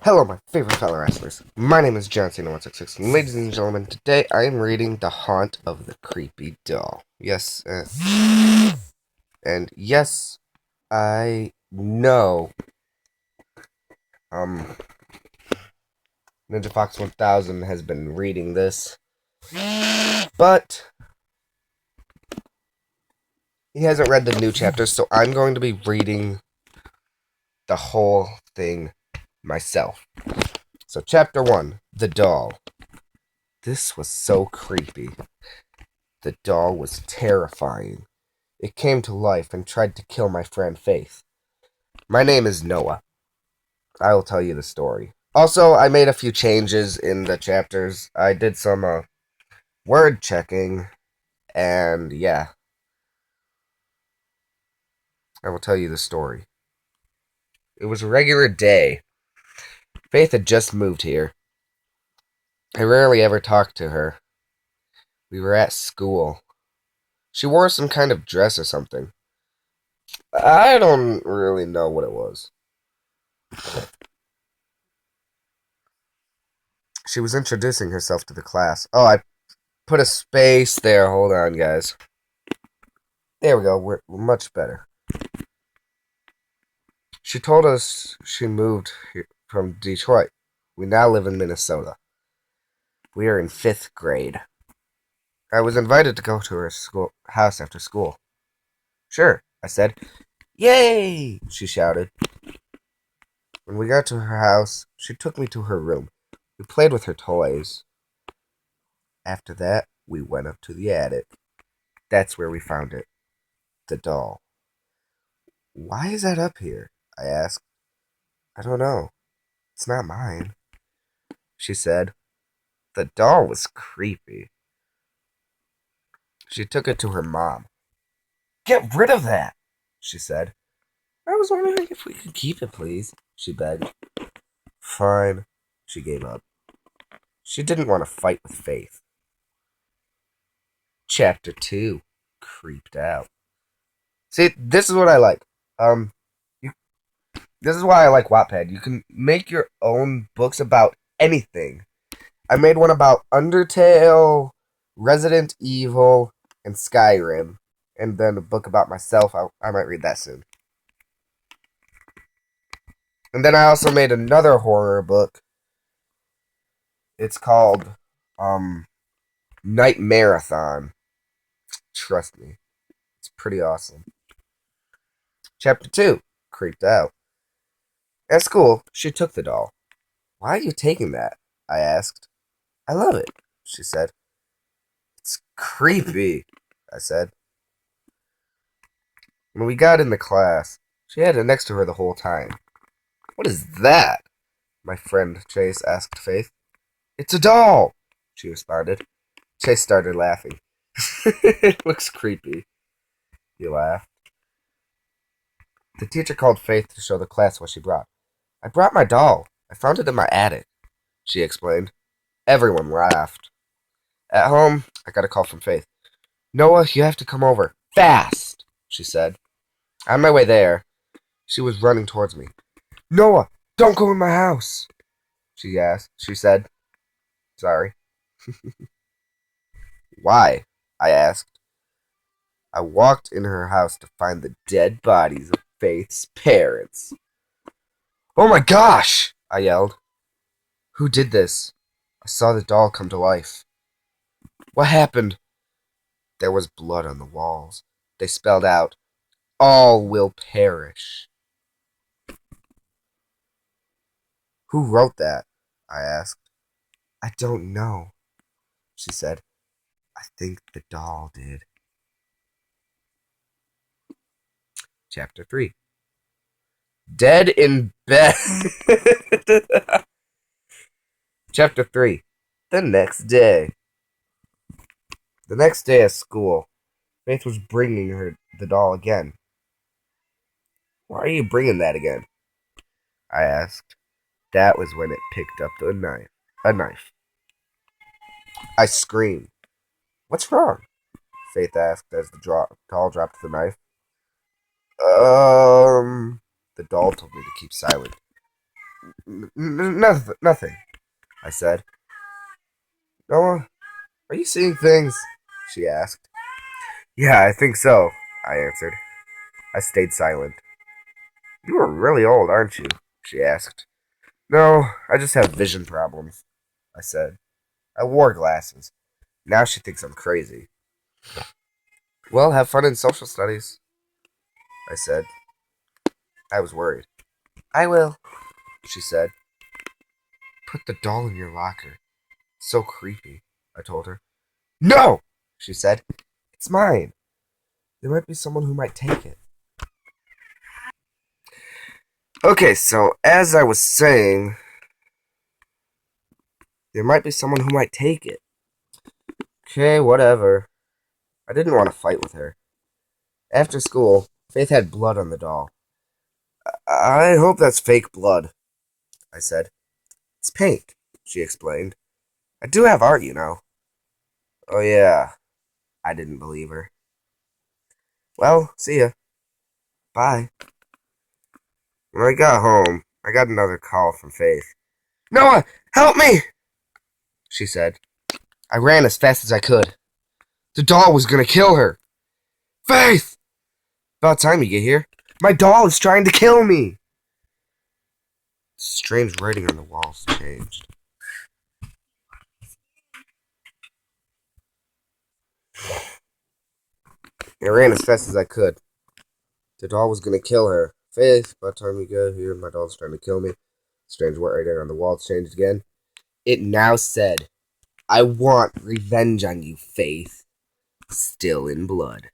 Hello, my favorite fellow wrestlers. My name is John Cena166. Ladies and gentlemen, today I am reading The Haunt of the Creepy Doll. Yes, and yes, I know, um, Ninja Fox 1000 has been reading this, but he hasn't read the new chapters, so I'm going to be reading the whole thing myself. So, Chapter 1, The Doll. This was so creepy. The doll was terrifying. It came to life and tried to kill my friend Faith. My name is Noah. I will tell you the story. Also, I made a few changes in the chapters. I did some word checking, and yeah, I will tell you the story. It was a regular day. Faith had just moved here. I rarely ever talked to her. We were at school. She wore some kind of dress or something. I don't really know what it was. She was introducing herself to the class. Oh, I put a space there. Hold on, guys. There we go. We're much better. She told us she moved from Detroit. We now live in Minnesota. We are in 5th grade. I was invited to go to her house after school. Sure, I said. Yay! She shouted. When we got to her house, she took me to her room. We played with her toys. After that, we went up to the attic. That's where we found it. The doll. Why is that up here? I asked. I don't know. It's not mine. She said. The doll was creepy. She took it to her mom. Get rid of that, she said. I was wondering if we could keep it, please, she begged. Fine. She gave up. She didn't want to fight with Faith. Chapter 2. Creeped out. See, this is what I like. You, this is why I like Wattpad. You can make your own books about anything. I made one about Undertale, Resident Evil, and Skyrim. And then a book about myself. I might read that soon. And then I also made another horror book. It's called Night Marathon. Trust me. It's pretty awesome. Chapter 2. Creeped out. At school, she took the doll. Why are you taking that? I asked. I love it, she said. It's creepy, I said. When we got into class, she had it next to her the whole time. What is that? My friend Chase asked Faith. It's a doll, she responded. Chase started laughing. It looks creepy, he laughed. The teacher called Faith to show the class what she brought. I brought my doll. I found it in my attic, she explained. Everyone laughed. At home, I got a call from Faith. Noah, you have to come over. Fast, she said. On my way there, she was running towards me. Noah, don't go in my house, she asked. She said. Sorry. Why? I asked. I walked in her house to find the dead bodies of Faith's parents. Oh my gosh! I yelled. Who did this? I saw the doll come to life. What happened? There was blood on the walls. They spelled out, all will perish. Who wrote that? I asked. I don't know, she said. I think the doll did. Chapter 3. Dead in bed. Chapter 3. The next day. The next day at school, Faith was bringing the doll again. Why are you bringing that again? I asked. That was when it picked up the knife. A knife. I screamed. What's wrong? Faith asked as the doll dropped the knife. The doll told me to keep silent. Nothing, I said. Noah, are you seeing things? She asked. Yeah, I think so, I answered. I stayed silent. You are really old, aren't you? She asked. No, I just have vision problems, I said. I wore glasses. Now she thinks I'm crazy. Well, have fun in social studies, I said. I was worried. I will, she said. Put the doll in your locker. So creepy, I told her. No, she said. It's mine. There might be someone who might take it. Okay, so as I was saying, there might be someone who might take it. Okay, whatever. I didn't want to fight with her. After school, Faith had blood on the doll. I hope that's fake blood, I said. It's paint, she explained. I do have art, you know. Oh, yeah. I didn't believe her. Well, see ya. Bye. When I got home, I got another call from Faith. Noah, help me! She said. I ran as fast as I could. The doll was gonna kill her. Faith! About time you get here. My doll is trying to kill me. Strange writing on the walls changed. I ran as fast as I could. The doll was gonna kill her. Faith, by the time you get here, my doll's trying to kill me. Strange writing on the walls changed again. It now said, I want revenge on you, Faith. Still in blood.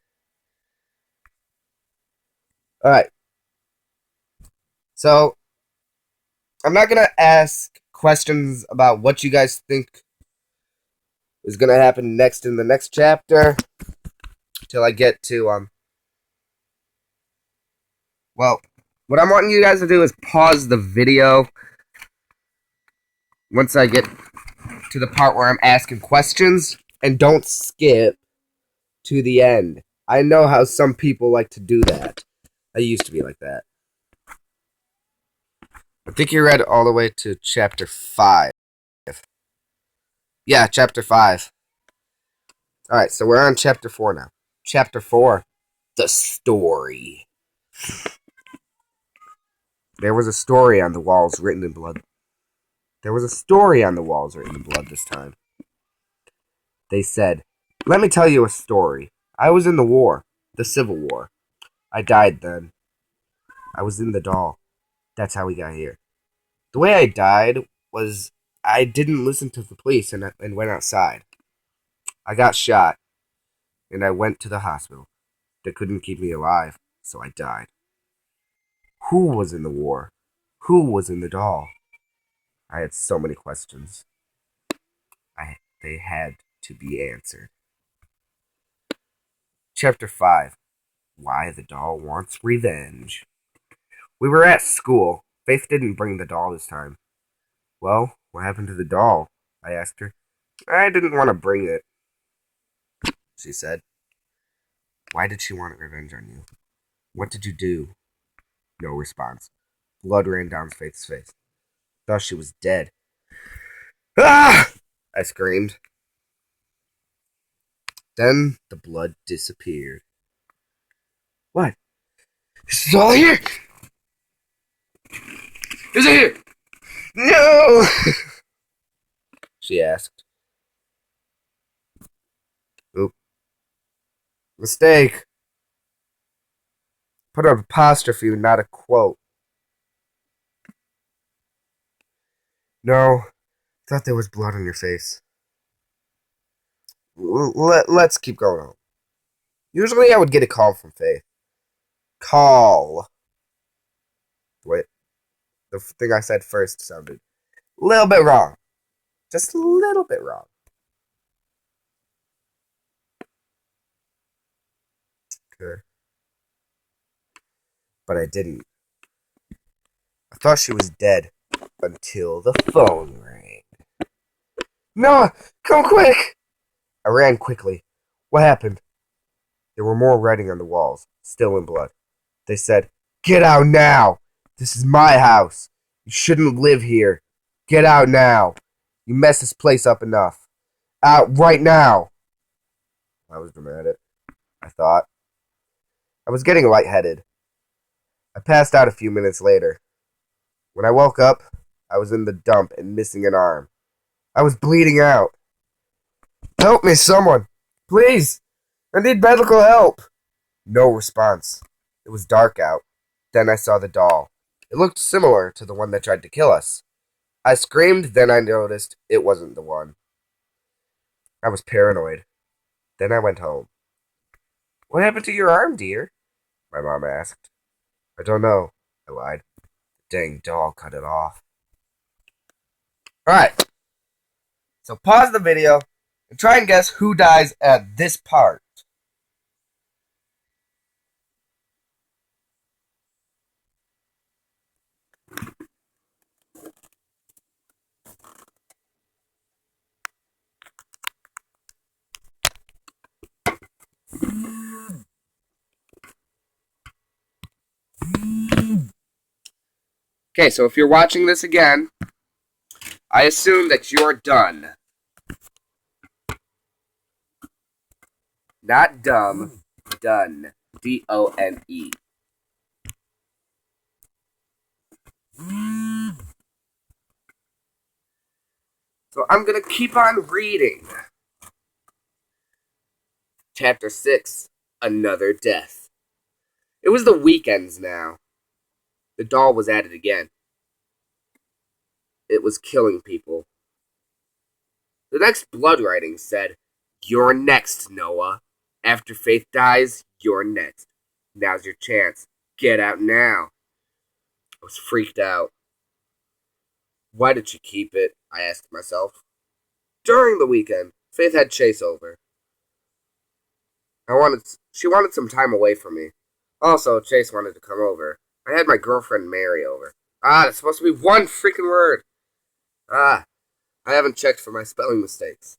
Alright. So, I'm not gonna ask questions about what you guys think is gonna happen next in the next chapter till I get to well, what I'm wanting you guys to do is pause the video once I get to the part where I'm asking questions, and don't skip to the end. I know how some people like to do that. I used to be like that. I think you read all the way to chapter 5. Yeah, chapter 5. Alright, so we're on chapter 4 now. Chapter 4. The story. There was a story on the walls written in blood. There was a story on the walls written in blood this time. They said, let me tell you a story. I was in the war. The Civil War. I died then. I was in the doll. That's how we got here. The way I died was I didn't listen to the police and went outside. I got shot, and I went to the hospital. They couldn't keep me alive, so I died. Who was in the war? Who was in the doll? I had so many questions. They had to be answered. Chapter 5. Why the doll wants revenge. We were at school. Faith didn't bring the doll this time. Well, what happened to the doll? I asked her. I didn't want to bring it, she said. Why did she want revenge on you? What did you do? No response. Blood ran down Faith's face. Thought she was dead. Ah! I screamed. Then the blood disappeared. What? Is it all here? Is it here? No! She asked. Oop. Mistake. Put an apostrophe, not a quote. No. Thought there was blood on your face. Let's keep going on. Usually I would get a call from Faith. Call. Wait. The thing I said first sounded a little bit wrong. Just a little bit wrong. Okay. But I didn't. I thought she was dead until the phone rang. Noah, come quick! I ran quickly. What happened? There were more writing on the walls, still in blood. They said, get out now! This is my house! You shouldn't live here. Get out now. You messed this place up enough. Out right now. I was dramatic, I thought. I was getting lightheaded. I passed out a few minutes later. When I woke up, I was in the dump and missing an arm. I was bleeding out. Help me, someone. Please. I need medical help. No response. It was dark out. Then I saw the doll. It looked similar to the one that tried to kill us. I screamed, then I noticed it wasn't the one. I was paranoid. Then I went home. What happened to your arm, dear? My mom asked. I don't know, I lied. The dang doll cut it off. Alright, so pause the video and try and guess who dies at this part. Okay, so if you're watching this again, I assume that you're done. Not dumb, done. D-O-N-E. So I'm gonna keep on reading. Chapter 6, Another Death. It was the weekends now. The doll was at it again. It was killing people. The next blood writing said, You're next, Noah. After Faith dies, you're next. Now's your chance. Get out now. I was freaked out. Why did she keep it? I asked myself. During the weekend, Faith had Chase over. She wanted some time away from me. Also, Chase wanted to come over. I had my girlfriend Mary over. That's supposed to be one freaking word. I haven't checked for my spelling mistakes.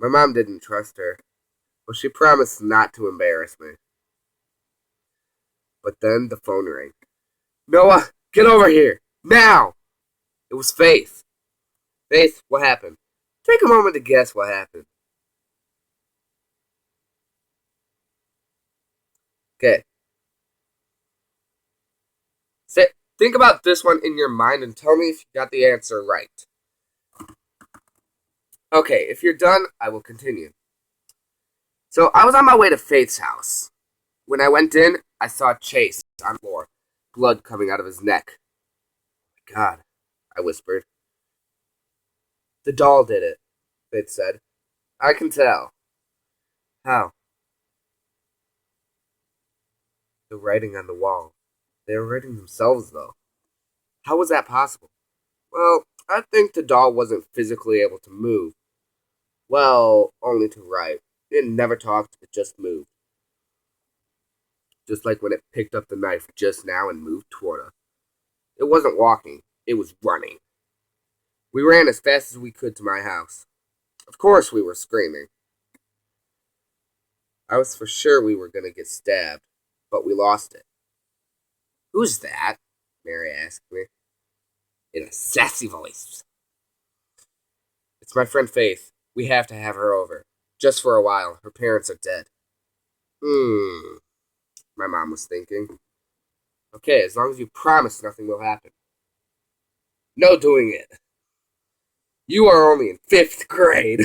My mom didn't trust her, but she promised not to embarrass me. But then the phone rang. Noah, get over here! Now! It was Faith. Faith, what happened? Take a moment to guess what happened. Okay. Think about this one in your mind and tell me if you got the answer right. Okay, if you're done, I will continue. So I was on my way to Faith's house. When I went in, I saw Chase on the floor, blood coming out of his neck. Oh my God, I whispered. The doll did it, Faith said. I can tell. How? The writing on the wall. They were writing themselves, though. How was that possible? Well, I think the doll wasn't physically able to move. Well, only to write. It never talked, it just moved. Just like when it picked up the knife just now and moved toward us. It wasn't walking, it was running. We ran as fast as we could to my house. Of course we were screaming. I was for sure we were going to get stabbed, but we lost it. Who's that? Mary asked me, in a sassy voice. It's my friend Faith. We have to have her over. Just for a while. Her parents are dead. My mom was thinking. Okay, as long as you promise nothing will happen. No doing it. You are only in 5th grade.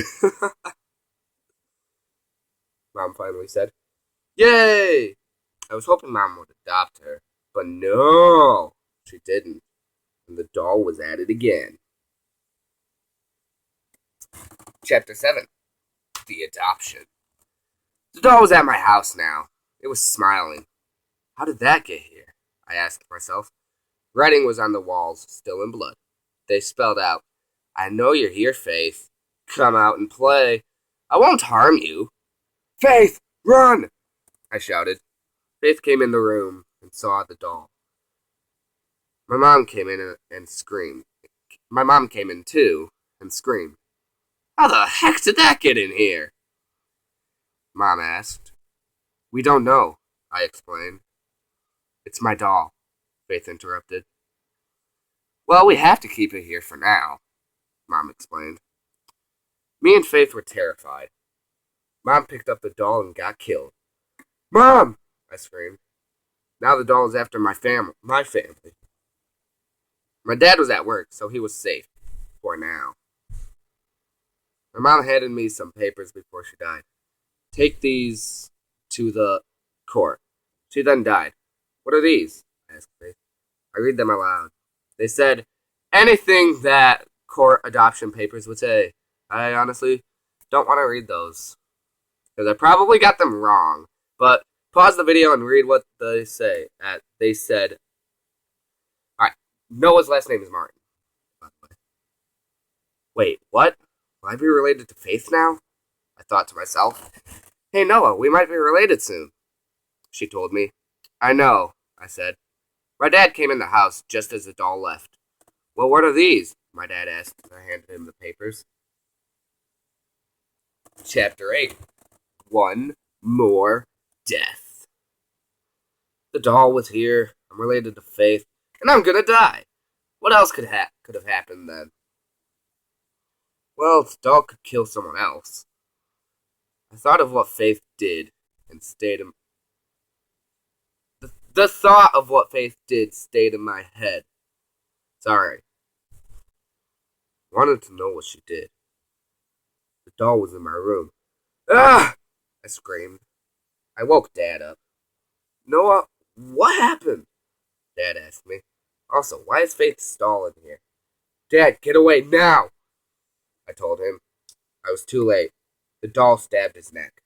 Mom finally said. Yay! I was hoping Mom would adopt her. But no, she didn't. And the doll was at it again. Chapter 7. The Adoption. The doll was at my house now. It was smiling. How did that get here? I asked myself. Writing was on the walls, still in blood. They spelled out, I know you're here, Faith. Come out and play. I won't harm you. Faith, run! I shouted. Faith came in the room and saw the doll. My mom came in and screamed. My mom came in too and screamed. How the heck did that get in here? Mom asked. We don't know, I explained. It's my doll, Faith interrupted. Well, we have to keep it here for now, Mom explained. Me and Faith were terrified. Mom picked up the doll and got killed. Mom! I screamed. Now the doll is after my family. My dad was at work, so he was safe. For now. My mom handed me some papers before she died. Take these to the court. She then died. What are these? I asked Faith. I read them aloud. They said anything that court adoption papers would say. I honestly don't want to read those. Because I probably got them wrong. But pause the video and read what they say. They said, alright, Noah's last name is Martin, by the way. Wait, what? Will I be related to Faith now? I thought to myself. Hey, Noah, we might be related soon. She told me. I know, I said. My dad came in the house just as the doll left. Well, what are these? My dad asked as I handed him the papers. Chapter 8. One more death. The doll was here. I'm related to Faith, and I'm gonna die. What else could have happened then? Well, the doll could kill someone else. I thought of what Faith did and stayed in... The thought of what Faith did stayed in my head. Sorry. I wanted to know what she did. The doll was in my room. Ah! I screamed. I woke Dad up. Noah, what happened? Dad asked me. Also, why is Faith's doll in here? Dad, get away now! I told him. I was too late. The doll stabbed his neck.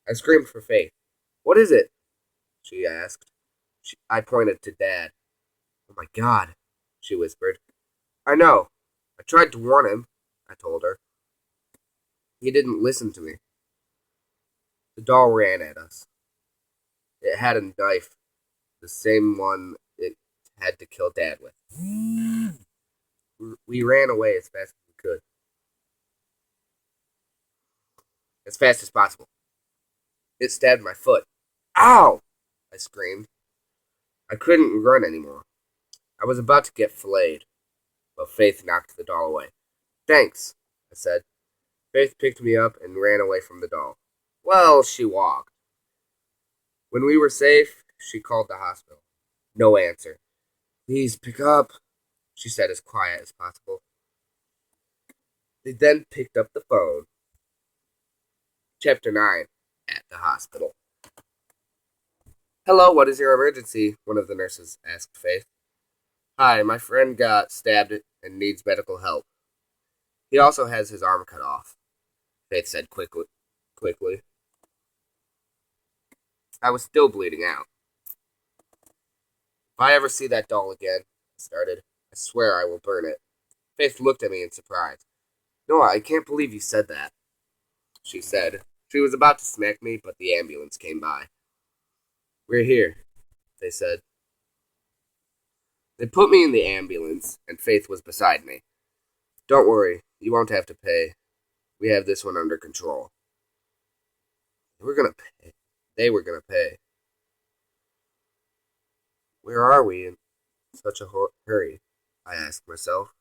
I screamed for Faith. What is it? She asked. I pointed to Dad. Oh my God, she whispered. I know. I tried to warn him, I told her. He didn't listen to me. The doll ran at us. It had a knife, the same one it had to kill Dad with. We ran away as fast as we could. As fast as possible. It stabbed my foot. Ow! I screamed. I couldn't run anymore. I was about to get filleted, but Faith knocked the doll away. Thanks, I said. Faith picked me up and ran away from the doll. Well, she walked. When we were safe, she called the hospital. No answer. Please pick up, she said as quiet as possible. They then picked up the phone. Chapter 9. At the hospital. Hello, what is your emergency? One of the nurses asked Faith. Hi, my friend got stabbed and needs medical help. He also has his arm cut off, Faith said quickly. I was still bleeding out. If I ever see that doll again, I started, I swear I will burn it. Faith looked at me in surprise. Noah, I can't believe you said that, she said. She was about to smack me, but the ambulance came by. We're here, they said. They put me in the ambulance, and Faith was beside me. Don't worry, you won't have to pay. We have this one under control. They were gonna pay. Where are we in such a hurry? I asked myself.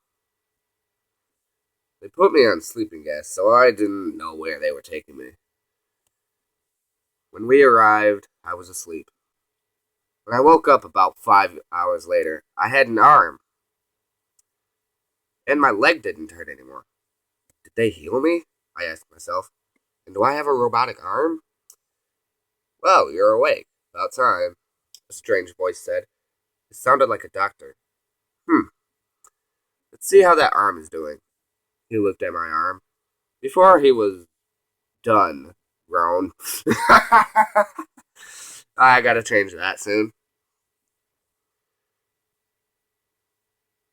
They put me on sleeping gas, so I didn't know where they were taking me. When we arrived, I was asleep. When I woke up about 5 hours later, I had an arm. And my leg didn't hurt anymore. Did they heal me? I asked myself. And do I have a robotic arm? Well, you're awake. About time, a strange voice said. It sounded like a doctor. Let's see how that arm is doing. He looked at my arm. Before he was done, grown. I gotta change that soon.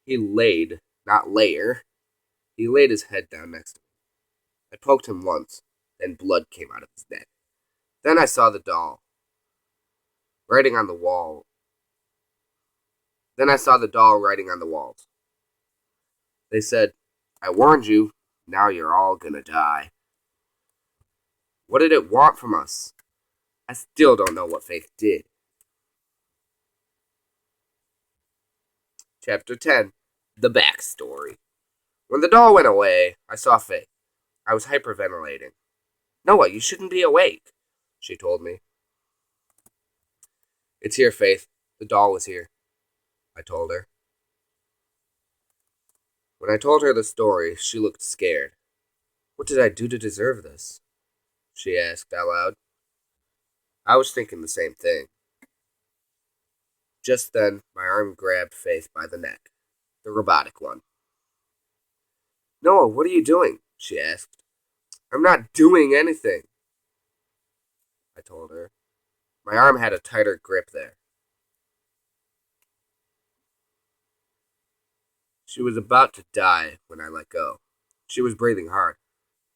He laid, not layer. He laid his head down next to me. I poked him once, then blood came out of his neck. Then I saw the doll writing on the wall. Then I saw the doll writing on the walls. They said, I warned you, now you're all gonna die. What did it want from us? I still don't know what Faith did. Chapter 10 The Backstory. When the doll went away, I saw Faith. I was hyperventilating. Noah, you shouldn't be awake, she told me. It's here, Faith. The doll was here, I told her. When I told her the story, she looked scared. What did I do to deserve this? She asked out loud. I was thinking the same thing. Just then, my arm grabbed Faith by the neck, the robotic one. Noah, what are you doing? She asked. I'm not doing anything, I told her. My arm had a tighter grip there. She was about to die when I let go. She was breathing hard.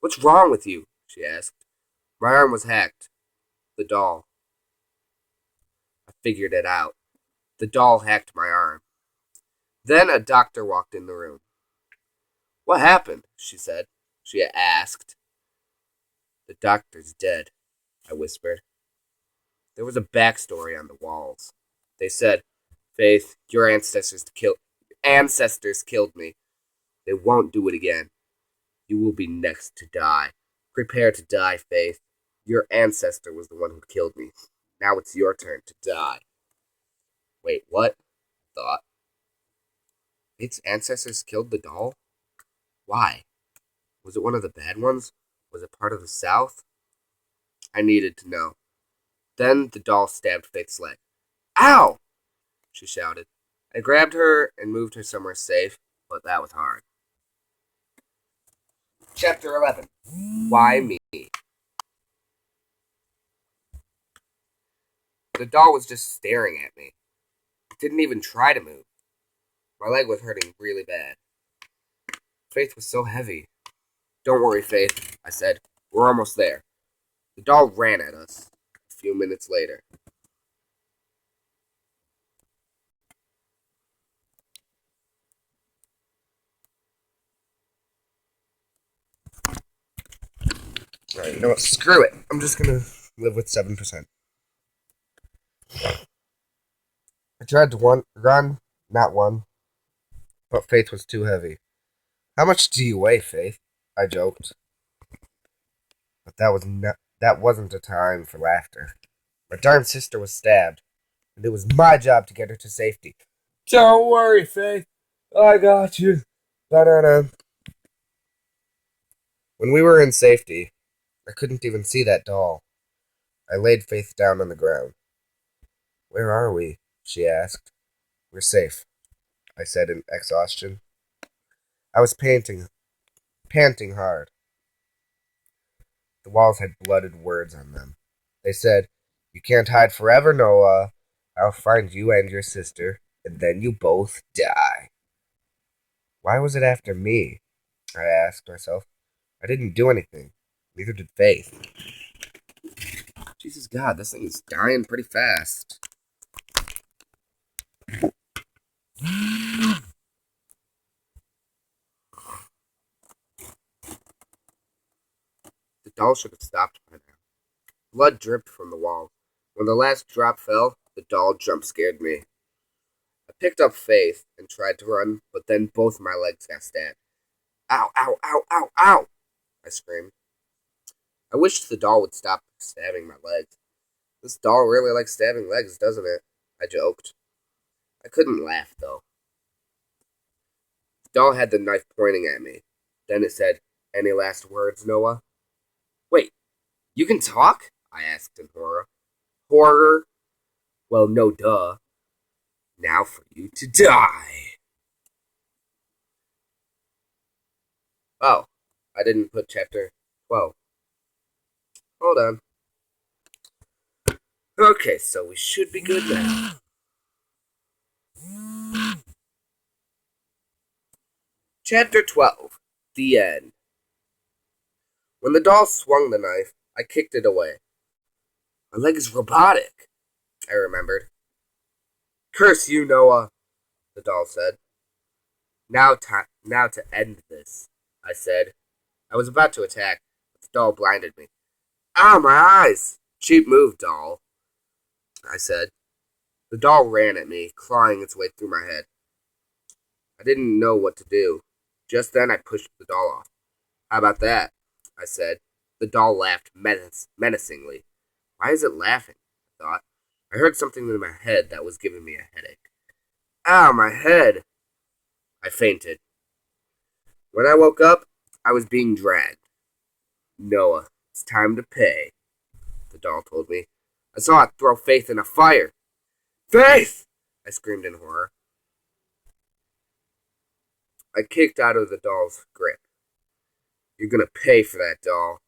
What's wrong with you? She asked. My arm was hacked. The doll. I figured it out. The doll hacked my arm. Then a doctor walked in the room. What happened? She said. She asked. The doctor's dead, I whispered. There was a backstory on the walls. They said, Faith, your ancestors killed me. They won't do it again. You will be next to die. Prepare to die, Faith. Your ancestor was the one who killed me. Now it's your turn to die. Wait, what? Thought. Faith's ancestors killed the doll? Why? Was it one of the bad ones? Was it part of the South? I needed to know. Then the doll stabbed Faith's leg. Ow! She shouted. I grabbed her and moved her somewhere safe, but that was hard. Chapter 11. Why me? The doll was just staring at me. It didn't even try to move. My leg was hurting really bad. Faith was so heavy. Don't worry, Faith, I said. We're almost there. The doll ran at us. A few minutes later. Alright, you know what? Screw it. I'm just gonna live with 7%. I tried to run, not one, but Faith was too heavy. How much do you weigh, Faith? I joked. But that wasn't a time for laughter. My darn sister was stabbed, and it was my job to get her to safety. Don't worry, Faith. I got you. Da-da-da. When we were in safety, I couldn't even see that doll. I laid Faith down on the ground. Where are we? She asked. We're safe, I said in exhaustion. I was panting hard. The walls had blooded words on them. They said, You can't hide forever, Noah. I'll find you and your sister, and then you both die. Why was it after me? I asked myself. I didn't do anything. Neither did Faith. Jesus God, this thing is dying pretty fast. The doll should have stopped by now. Blood dripped from the wall. When the last drop fell, the doll jump-scared me. I picked up Faith and tried to run, but then both my legs got stabbed. Ow, ow, ow, ow, ow! I screamed. I wished the doll would stop stabbing my legs. This doll really likes stabbing legs, doesn't it? I joked. I couldn't laugh, though. The doll had the knife pointing at me. Then it said, Any last words, Noah? Wait, you can talk? I asked in horror. Horror? Well, no duh. Now for you to die. Oh, I didn't put chapter 12. Hold on. Okay, so we should be good now. Chapter 12. The End. When the doll swung the knife, I kicked it away. My leg is robotic, I remembered. Curse you, Noah, the doll said. Now to end this, I said. I was about to attack, but the doll blinded me. Ow, my eyes! Cheap move, doll, I said. The doll ran at me, clawing its way through my head. I didn't know what to do. Just then I pushed the doll off. How about that? I said. The doll laughed menacingly. Why is it laughing? I thought. I heard something in my head that was giving me a headache. Ow, my head! I fainted. When I woke up, I was being dragged. Noah, it's time to pay, the doll told me. I saw it throw Faith in a fire. Faith! I screamed in horror. I kicked out of the doll's grip. You're gonna pay for that, doll,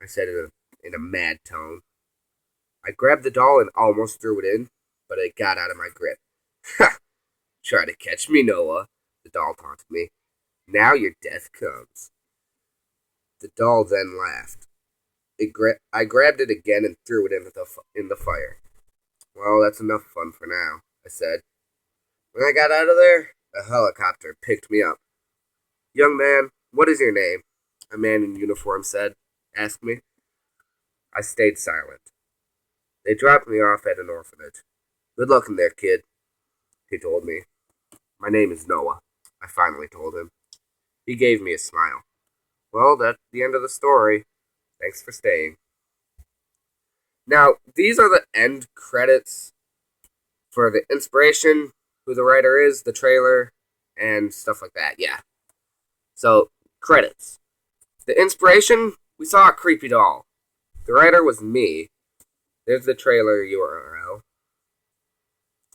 I said in a mad tone. I grabbed the doll and almost threw it in, but it got out of my grip. Ha! Try to catch me, Noah, the doll taunted me. Now your death comes. The doll then laughed. I grabbed it again and threw it in the fire. Well, that's enough fun for now, I said. When I got out of there, a helicopter picked me up. Young man, what is your name? A man in uniform asked me. I stayed silent. They dropped me off at an orphanage. Good luck in there, kid, he told me. My name is Noah, I finally told him. He gave me a smile. Well, that's the end of the story. Thanks for staying. Now, these are the end credits for the inspiration, who the writer is, the trailer, and stuff like that. Yeah. So, credits. The inspiration, we saw a creepy doll. The writer was me. There's the trailer URL.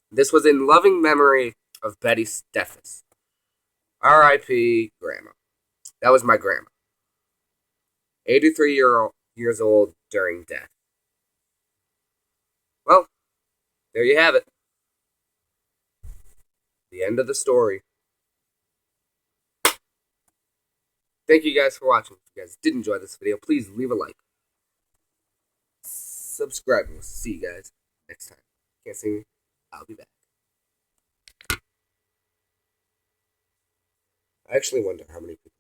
This was in loving memory of Betty Steffes. R.I.P. Grandma. That was my grandma. 83 years old during death. Well, there you have it. The end of the story. Thank you guys for watching. If you guys did enjoy this video, please leave a like. Subscribe, and we'll see you guys next time. Can't see me? I'll be back. I actually wonder how many people